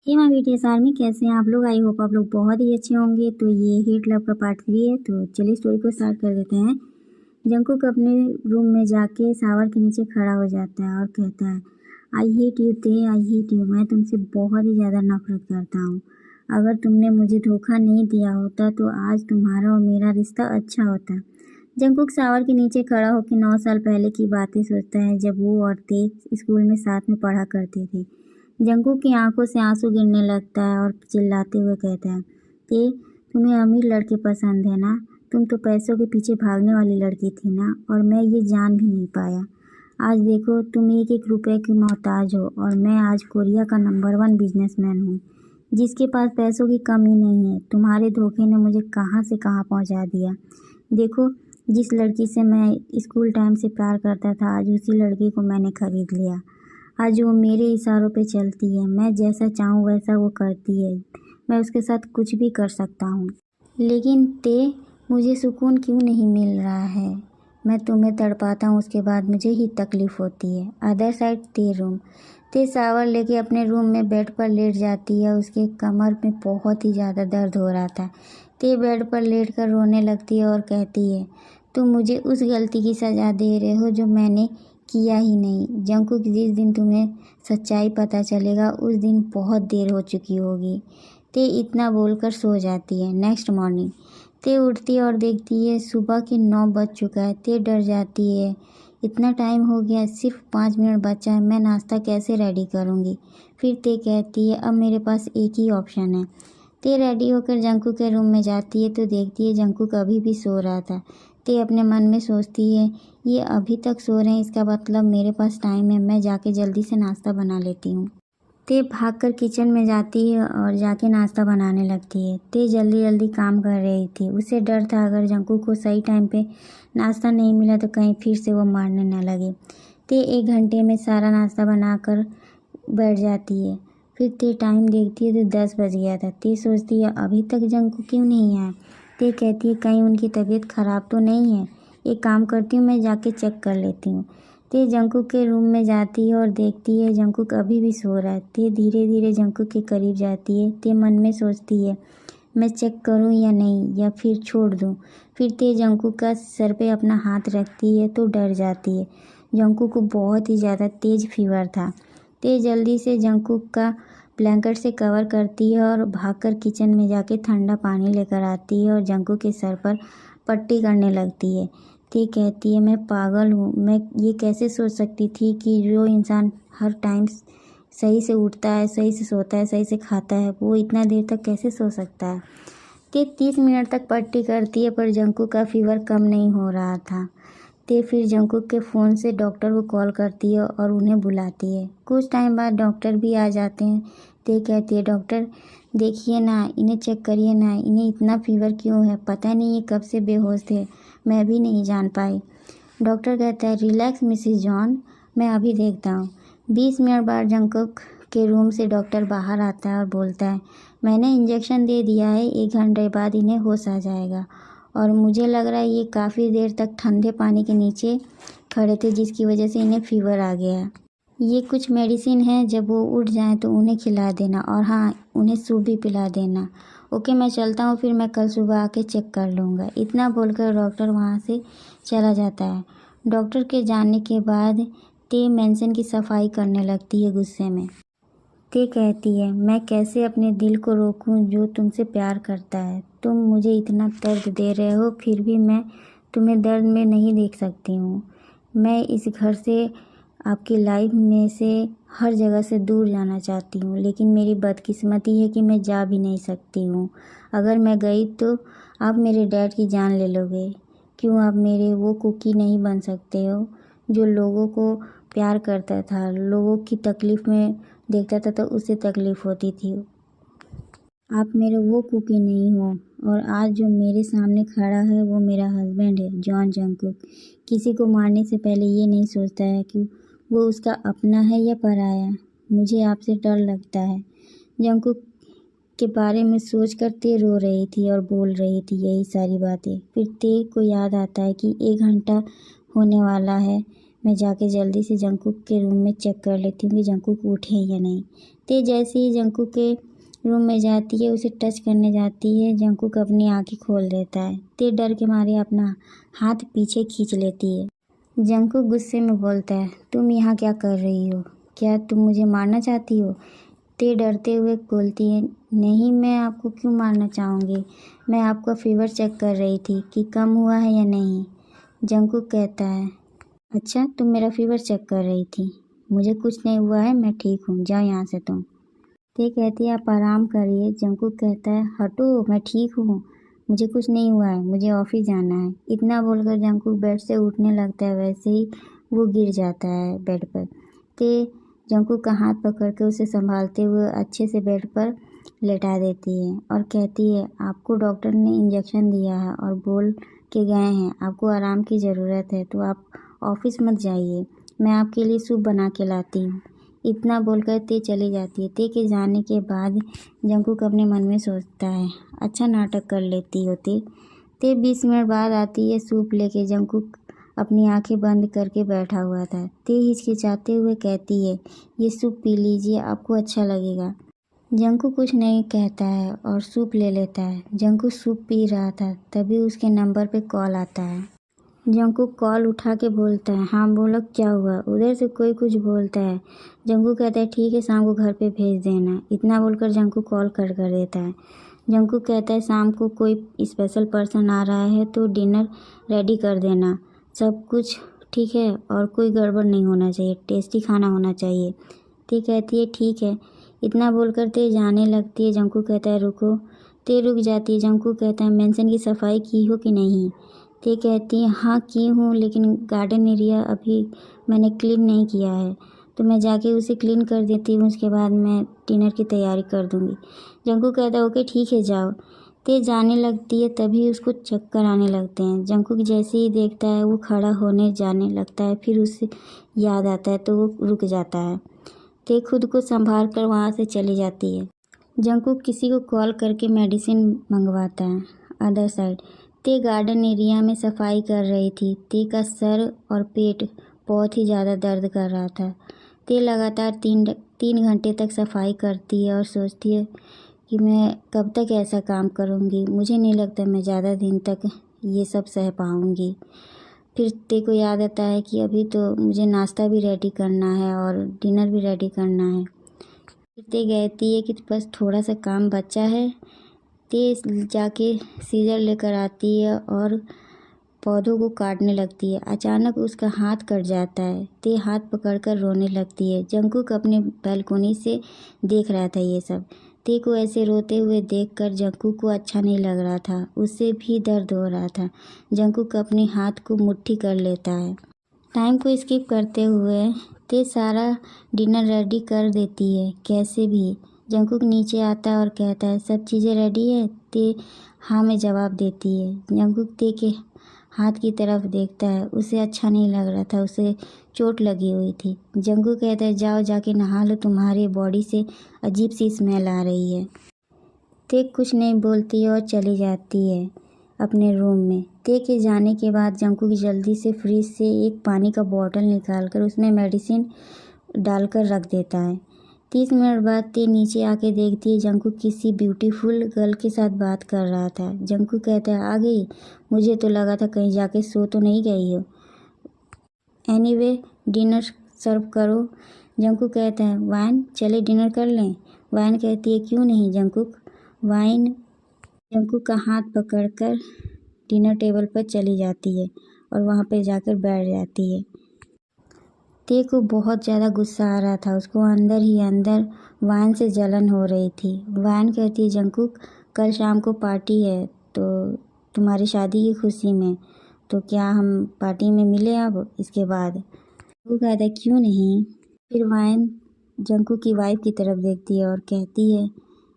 Hey my BTS army, कैसे हैं आप लोग। आई होप आप लोग बहुत ही अच्छे होंगे। तो ये हिट लव का पार्ट 3 है। तो चलिए स्टोरी को स्टार्ट कर देते हैं। जंकुक अपने रूम में जाके शावर के नीचे खड़ा हो जाता है और कहता है, आई हेट यू ते, आई हेट यू। मैं तुमसे बहुत ही ज़्यादा नफरत करता हूँ। अगर तुमने मुझे धोखा नहीं दिया होता तो आज तुम्हारा और मेरा रिश्ता अच्छा होता। जंकुक शावर के नीचे खड़ा होकर 9 साल पहले की बातें सोचता है, जब वो और ते स्कूल में साथ में पढ़ा करते थे। जंकुक की आंखों से आंसू गिरने लगता है और चिल्लाते हुए कहता है कि तुम्हें अमीर लड़के पसंद है ना। तुम तो पैसों के पीछे भागने वाली लड़की थी ना, और मैं ये जान भी नहीं पाया। आज देखो, तुम एक एक रुपए की मोहताज हो और मैं आज कोरिया का नंबर 1 बिजनेसमैन हूँ, जिसके पास पैसों की कमी नहीं है। तुम्हारे धोखे ने मुझे कहाँ से कहाँ पहुँचा दिया। देखो, जिस लड़की से मैं स्कूल टाइम से प्यार करता था, आज उसी लड़की को मैंने खरीद लिया। आज वो मेरे इशारों पे चलती है। मैं जैसा चाहूँ वैसा वो करती है। मैं उसके साथ कुछ भी कर सकता हूँ। लेकिन मुझे सुकून क्यों नहीं मिल रहा है। मैं तुम्हें तड़पाता हूँ, उसके बाद मुझे ही तकलीफ़ होती है। Other side room. शावर लेके अपने रूम में बेड पर लेट जाती है। उसके कमर में बहुत ही ज़्यादा दर्द हो रहा था। बेड पर लेट कर रोने लगती है और कहती है, तुम मुझे उस गलती की सज़ा दे रहे हो जो मैंने किया ही नहीं। जंकुक, जिस दिन तुम्हें सच्चाई पता चलेगा उस दिन बहुत देर हो चुकी होगी। इतना बोलकर सो जाती है। नेक्स्ट मॉर्निंग उठती है और देखती है सुबह के 9 बज चुका है। डर जाती है, इतना टाइम हो गया, सिर्फ 5 मिनट बचा है, मैं नाश्ता कैसे रेडी करूँगी। फिर कहती है, अब मेरे पास एक ही ऑप्शन है। रेडी होकर जंकुक के रूम में जाती है तो देखती है जंकुक अभी भी सो रहा था। अपने मन में सोचती है, ये अभी तक सो रहे हैं, इसका मतलब मेरे पास टाइम है, मैं जाके जल्दी से नाश्ता बना लेती हूँ। भागकर किचन में जाती है और जाके नाश्ता बनाने लगती है। जल्दी जल्दी काम कर रही थी। उसे डर था, अगर जंकुक को सही टाइम पे नाश्ता नहीं मिला तो कहीं फिर से वो मारने न लगे। 1 घंटे में सारा नाश्ता बनाकर बैठ जाती है। फिर टाइम देखती है तो 10 बज गया था। सोचती है, अभी तक जंकुक क्यों नहीं आया। कहती है, कहीं उनकी तबीयत ख़राब तो नहीं है। एक काम करती हूँ, मैं जाके चेक कर लेती हूँ। जंकुक के रूम में जाती है और देखती है जंकुक अभी भी सो रहा है। धीरे धीरे जंकुक के करीब जाती है। मन में सोचती है, मैं चेक करूं या नहीं, या फिर छोड़ दूं। फिर जंकुक का सर पे अपना हाथ रखती है तो डर जाती है। जंकुक को बहुत ही ज़्यादा तेज़ फीवर था। जल्दी से जंकुक का ब्लैंकेट से कवर करती है और भागकर किचन में जाके ठंडा पानी लेकर आती है और जंकुक के सर पर पट्टी करने लगती है। कहती है, मैं पागल हूँ। मैं ये कैसे सोच सकती थी कि जो इंसान हर टाइम सही से उठता है, सही से सोता है, सही से खाता है, वो इतना देर तक कैसे सो सकता है। 30 मिनट तक पट्टी करती है पर जंकुक का फीवर कम नहीं हो रहा था। फिर जंकुक के फ़ोन से डॉक्टर को कॉल करती है और उन्हें बुलाती है। कुछ टाइम बाद डॉक्टर भी आ जाते हैं। कहती है, डॉक्टर देखिए ना, इन्हें चेक करिए ना, इन्हें इतना फीवर क्यों है, पता नहीं ये कब से बेहोश थे, मैं भी नहीं जान पाई। डॉक्टर कहता है, रिलैक्स मिसिस जॉन, मैं अभी देखता हूँ। 20 मिनट बाद जंकुक के रूम से डॉक्टर बाहर आता है और बोलता है, मैंने इंजेक्शन दे दिया है, 1 घंटे बाद इन्हें होश आ जाएगा। और मुझे लग रहा है ये काफ़ी देर तक ठंडे पानी के नीचे खड़े थे, जिसकी वजह से इन्हें फीवर आ गया। ये कुछ मेडिसिन है, जब वो उठ जाएं तो उन्हें खिला देना, और हाँ, उन्हें सूप भी पिला देना। ओके, मैं चलता हूँ, फिर मैं कल सुबह आके चेक कर लूँगा। इतना बोलकर डॉक्टर वहाँ से चला जाता है। डॉक्टर के जाने के बाद मेंशन की सफाई करने लगती है गुस्से में। कहती है, मैं कैसे अपने दिल को रोकूं जो तुमसे प्यार करता है। तुम मुझे इतना दर्द दे रहे हो, फिर भी मैं तुम्हें दर्द में नहीं देख सकती हूँ। मैं इस घर से, आपकी लाइफ में से, हर जगह से दूर जाना चाहती हूँ, लेकिन मेरी बदकिस्मती है कि मैं जा भी नहीं सकती हूँ। अगर मैं गई तो आप मेरे डैड की जान ले लोगे। क्यों आप मेरे वो कुकी नहीं बन सकते हो जो लोगों को प्यार करता था, लोगों की तकलीफ़ में देखता था तो उसे तकलीफ़ होती थी। आप मेरे वो कुकी नहीं हो। और आज जो मेरे सामने खड़ा है वो मेरा हस्बैंड है, जॉन जंकुक। किसी को मारने से पहले ये नहीं सोचता है कि वो उसका अपना है या पराया। मुझे आपसे डर लगता है। जंकुक के बारे में सोच कर रो रही थी और बोल रही थी यही सारी बातें। फिर को याद आता है कि 1 घंटा होने वाला है, मैं जाके जल्दी से जंकुक के रूम में चेक कर लेती हूँ कि जंकुक उठे या नहीं। ते जैसे ही जंकुक के रूम में जाती है, उसे टच करने जाती है, जंकुक अपनी आंखें खोल देता है। ते डर के मारे अपना हाथ पीछे खींच लेती है। जंकुक गुस्से में बोलता है, तुम यहाँ क्या कर रही हो? क्या तुम मुझे मारना चाहती हो? ते डरते हुए बोलती है, नहीं, मैं आपको क्यों मारना चाहूँगी, मैं आपका फीवर चेक कर रही थी कि कम हुआ है या नहीं। जंकुक कहता है, अच्छा, तुम मेरा फीवर चेक कर रही थी? मुझे कुछ नहीं हुआ है, मैं ठीक हूँ, जाओ यहाँ से तुम। ते कहती है, आप आराम करिए। जंकुक कहता है, हटो, मैं ठीक हूँ, मुझे कुछ नहीं हुआ है, मुझे ऑफिस जाना है। इतना बोलकर जंकुक बेड से उठने लगता है, वैसे ही वो गिर जाता है बेड पर। ते जंकुक का हाथ पकड़ के उसे संभालते हुए अच्छे से बेड पर लेटा देती है और कहती है, आपको डॉक्टर ने इंजेक्शन दिया है और बोल के गए हैं आपको आराम की ज़रूरत है, तो आप ऑफिस मत जाइए, मैं आपके लिए सूप बना के लाती हूँ। इतना बोलकर ते चली जाती है। ते के जाने के बाद जंकुक अपने मन में सोचता है, अच्छा नाटक कर लेती हो ते 20 मिनट बाद आती है सूप लेके। जंकुक अपनी आंखें बंद करके बैठा हुआ था। ते हिचकिचाते हुए कहती है, ये सूप पी लीजिए, आपको अच्छा लगेगा। जंकुक कुछ नहीं कहता है और सूप ले लेता है। जंकुक सूप पी रहा था, तभी उसके नंबर पे कॉल आता है। जंकुक कॉल उठा के बोलता है, हाँ बोलो, क्या हुआ? उधर से कोई कुछ बोलता है। जंकुक कहता है, ठीक है, शाम को घर पे भेज देना। इतना बोलकर जंकुक कॉल कट कर देता है। जंकुक कहता है, शाम को कोई स्पेशल पर्सन आ रहा है तो डिनर रेडी कर देना, सब कुछ ठीक है और कोई गड़बड़ नहीं होना चाहिए, टेस्टी खाना होना चाहिए। ते कहती है, ठीक है। इतना बोलकर ते जाने लगती है। जंकुक कहता है, रुको। ते रुक जाती है। जंकुक कहता है, मेंशन की सफाई की हो कि नहीं? ते कहती है, हाँ की हूँ, लेकिन गार्डन एरिया अभी मैंने क्लीन नहीं किया है, तो मैं जाके उसे क्लीन कर देती हूँ, उसके बाद मैं डिनर की तैयारी कर दूँगी। जंकुक कहता है, ओके ठीक है, जाओ। ते जाने लगती है, तभी उसको चक्कर आने लगते हैं। जंकुक जैसे ही देखता है, वो खड़ा होने जाने लगता है, फिर उसे याद आता है तो वो रुक जाता है। ते खुद को संभाल कर वहाँ से चली जाती है। जंकुक किसी को कॉल करके मेडिसिन मंगवाता है। अदर साइड ते गार्डन एरिया में सफाई कर रही थी। ते का सर और पेट बहुत ही ज़्यादा दर्द कर रहा था। ते लगातार तीन घंटे तक सफाई करती है और सोचती है कि मैं कब तक ऐसा काम करूँगी, मुझे नहीं लगता मैं ज़्यादा दिन तक ये सब सह पाऊँगी। फिर ते को याद आता है कि अभी तो मुझे नाश्ता भी रेडी करना है और डिनर भी रेडी करना है। फिर ते कहती है कि बस थोड़ा सा काम बचा है। ते जाके सीजर लेकर आती है और पौधों को काटने लगती है। अचानक उसका हाथ कट जाता है। ते हाथ पकड़कर रोने लगती है। जंकुक अपने बालकनी से देख रहा था ये सब। ते को ऐसे रोते हुए देखकर जंकुक को अच्छा नहीं लग रहा था, उससे भी दर्द हो रहा था। जंकुक अपने हाथ को मुट्ठी कर लेता है। टाइम को स्किप करते हुए ते सारा डिनर रेडी कर देती है कैसे भी। जंकुक नीचे आता है और कहता है, सब चीज़ें रेडी है? ते हाँ में जवाब देती है। जंकुक ते के हाथ की तरफ देखता है, उसे अच्छा नहीं लग रहा था, उसे चोट लगी हुई थी। जंकुक कहता है, जाओ जाके नहा लो, तुम्हारी बॉडी से अजीब सी स्मेल आ रही है। ते कुछ नहीं बोलती है और चली जाती है अपने रूम में। ते के जाने के बाद जंकुक जल्दी से फ्रिज से एक पानी का बॉटल निकालकर उसमें मेडिसिन डालकर रख देता है। 30 मिनट बाद ते नीचे आके देखती है जंकुक किसी ब्यूटीफुल गर्ल के साथ बात कर रहा था। जंकुक कहता है, आ गई? मुझे तो लगा था कहीं जाके सो तो नहीं गई हो। एनीवे, डिनर सर्व करो। जंकुक कहता है, वाइन? चले डिनर कर लें। वाइन कहती है, क्यों नहीं जंकुक, वाइन। जंकुक का हाथ पकड़कर डिनर टेबल पर चली जाती है और वहाँ पर जाकर बैठ जाती है। ते को बहुत ज़्यादा गुस्सा आ रहा था, उसको अंदर ही अंदर वाइन से जलन हो रही थी। वाइन कहती है, जंकुक कल शाम को पार्टी है, तो तुम्हारी शादी की खुशी में, तो क्या हम पार्टी में मिले अब इसके बाद? वो कहता है, क्यों नहीं। फिर वाइन जंकुक की वाइफ की तरफ देखती है और कहती है,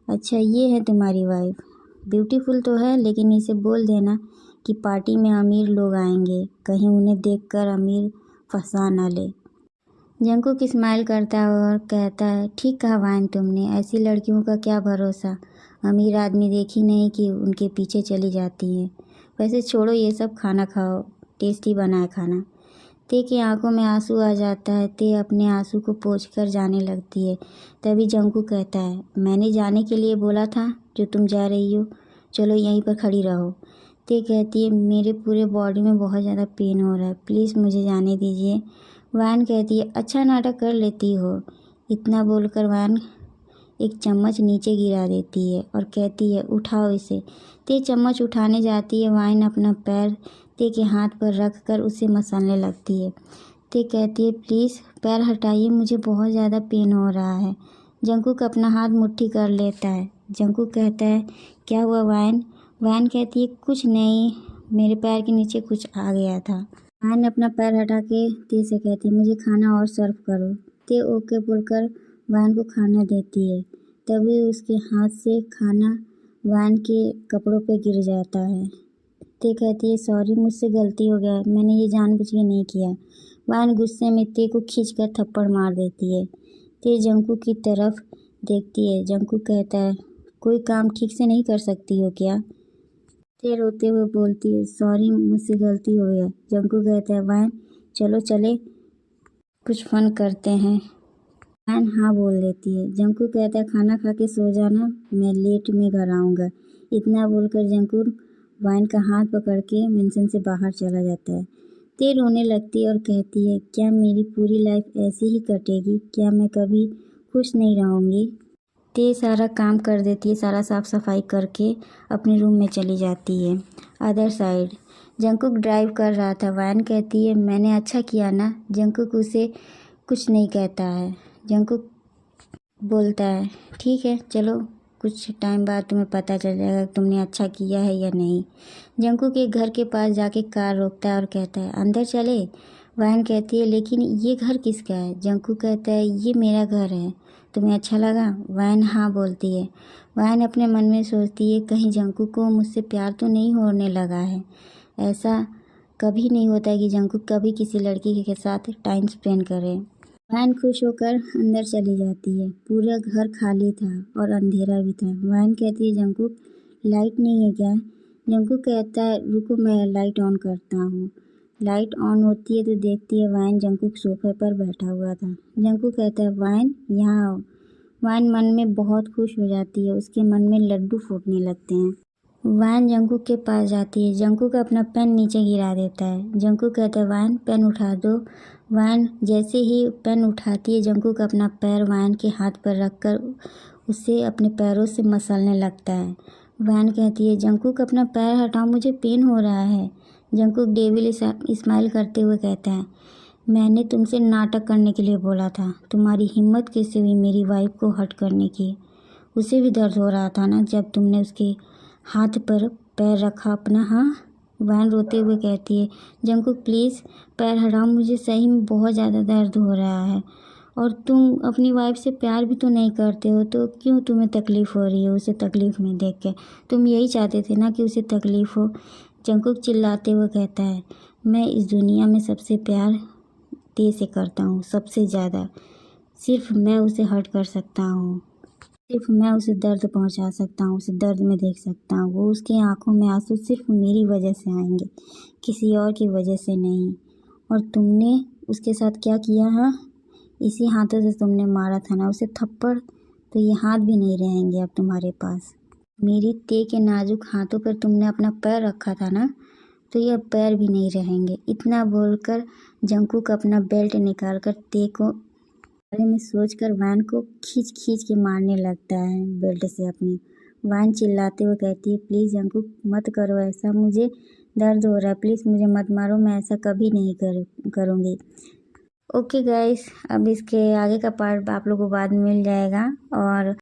अच्छा ये है तुम्हारी वाइफ, ब्यूटीफुल तो है, लेकिन इसे बोल देना कि पार्टी में अमीर लोग आएंगे, कहीं उन्हें देखकर अमीर फंसा ना ले। जंकुक स्माइल करता है और कहता है, ठीक कहा वाइन तुमने, ऐसी लड़कियों का क्या भरोसा, अमीर आदमी देखी नहीं कि उनके पीछे चली जाती हैं। वैसे छोड़ो ये सब, खाना खाओ, टेस्टी बना है खाना। ते की आंखों में आंसू आ जाता है। ते अपने आंसू को पोंछकर जाने लगती है। तभी जंकुक कहता है, मैंने जाने के लिए बोला था जो तुम जा रही हो, चलो यहीं पर खड़ी रहो। ते कहती है, मेरे पूरे बॉडी में बहुत ज़्यादा पेन हो रहा है, प्लीज़ मुझे जाने दीजिए। वैन कहती है, अच्छा नाटक कर लेती हो। इतना बोलकर वैन एक चम्मच नीचे गिरा देती है और कहती है, उठाओ इसे। ते चम्मच उठाने जाती है। वैन अपना पैर ते के हाथ पर रख कर उसे मसलने लगती है। ते कहती है, प्लीज़ पैर हटाइए, मुझे बहुत ज़्यादा पेन हो रहा है। जंकुक अपना हाथ मुट्ठी कर लेता है। जंकुक कहता है, क्या हुआ वैन? वैन कहती है, कुछ नहीं, मेरे पैर के नीचे कुछ आ गया था। वैन अपना पैर हटा के ते से कहती है, मुझे खाना और सर्व करो। ते ओके बोलकर वैन को खाना देती है। तभी उसके हाथ से खाना वैन के कपड़ों पे गिर जाता है। ते कहती है, सॉरी, मुझसे गलती हो गया, मैंने ये जानबूझ के नहीं किया। वैन गुस्से में ते को खींचकर थप्पड़ मार देती है। ते जंकुक की तरफ देखती है। जंकुक कहता है, कोई काम ठीक से नहीं कर सकती हो क्या? ते रोते हुए बोलती है, सॉरी, मुझसे गलती हो गया। जंकुक कहता है, वैन चलो चले कुछ फन करते हैं। वैन हाँ बोल देती है। जंकुक कहता है, खाना खा के सो जाना, मैं लेट में घर आऊँगा। इतना बोलकर जंकुक वैन का हाथ पकड़ के मेंशन से बाहर चला जाता है। ते रोने लगती है और कहती है, क्या मेरी पूरी लाइफ ऐसी ही कटेगी? क्या मैं कभी खुश नहीं रहूँगी? ते सारा काम कर देती है, सारा साफ सफाई करके अपने रूम में चली जाती है। अदर साइड जंकुक ड्राइव कर रहा था। वैन कहती है, मैंने अच्छा किया ना? जंकुक उसे कुछ नहीं कहता है। जंकुक बोलता है, ठीक है, चलो कुछ टाइम बाद तुम्हें पता चल जाएगा तुमने अच्छा किया है या नहीं। जंकुक एक घर के पास जाके कार रोकता है और कहता है, अंदर चले? वैन कहती है, लेकिन ये घर किसका है? जंकुक कहता है, ये मेरा घर है, तुम्हें अच्छा लगा? वैन हाँ बोलती है। वैन अपने मन में सोचती है, कहीं जंकुक को मुझसे प्यार तो नहीं होने लगा है। ऐसा कभी नहीं होता है कि जंकुक कभी किसी लड़की के साथ टाइम स्पेंड करे। वैन खुश होकर अंदर चली जाती है। पूरा घर खाली था और अंधेरा भी था। वैन कहती है, जंकुक लाइट नहीं है क्या? जंकुक कहता है, रुको मैं लाइट ऑन करता हूँ। लाइट ऑन होती है तो देखती है वैन जंकुक सोफे पर बैठा हुआ था। जंकुक कहता है, वैन यहाँ आओ। वैन मन में बहुत खुश हो जाती है, उसके मन में लड्डू फूटने लगते हैं। वैन जंकुक के पास जाती है। जंकुक अपना पेन नीचे गिरा देता है। जंकुक कहता है, वैन पेन उठा दो। वैन जैसे ही पेन उठाती है, जंकुक अपना पैर वैन के हाथ पर रखकर उसे अपने पैरों से मसलने लगता है। वैन कहती है, जंकुक अपना पैर हटाओ, मुझे पेन हो रहा है। जंकुक डेविल स्माइल करते हुए कहता है, मैंने तुमसे नाटक करने के लिए बोला था, तुम्हारी हिम्मत कैसे हुई मेरी वाइफ को हर्ट करने की? उसे भी दर्द हो रहा था ना जब तुमने उसके हाथ पर पैर रखा अपना? हाँ। वैन रोते हुए कहती है, जंकुक प्लीज़ पैर हटाओ, मुझे सही में बहुत ज़्यादा दर्द हो रहा है। और तुम अपनी वाइफ से प्यार भी तो नहीं करते हो, तो क्यों तुम्हें तकलीफ़ हो रही है उसे तकलीफ़ में देख के? तुम यही चाहते थे ना कि उसे तकलीफ़ हो। जंकुक चिल्लाते हुए कहता है, मैं इस दुनिया में सबसे प्यार ते से करता हूँ, सबसे ज़्यादा। सिर्फ मैं उसे हर्ट कर सकता हूँ, सिर्फ मैं उसे दर्द पहुंचा सकता हूँ, उसे दर्द में देख सकता हूँ। वो उसकी आंखों में आंसू सिर्फ मेरी वजह से आएंगे, किसी और की वजह से नहीं। और तुमने उसके साथ क्या किया? हाँ, इसी हाथों से तुमने मारा था ना उसे थप्पड़, तो ये हाथ भी नहीं रहेंगे अब तुम्हारे पास। मेरी ते के नाजुक हाथों पर तुमने अपना पैर रखा था ना, तो ये पैर भी नहीं रहेंगे। इतना बोलकर जंकुक अपना बेल्ट निकाल कर ते को बारे में सोचकर वैन को खींच खींच के मारने लगता है बेल्ट से अपनी। वैन चिल्लाते हुए कहती है, प्लीज़ अंकु मत करो ऐसा, मुझे दर्द हो रहा है, प्लीज़ मुझे मत मारो, मैं ऐसा कभी नहीं करूँगी। ओके गाइस, अब इसके आगे का पार्ट आप लोगों को बाद में मिल जाएगा। और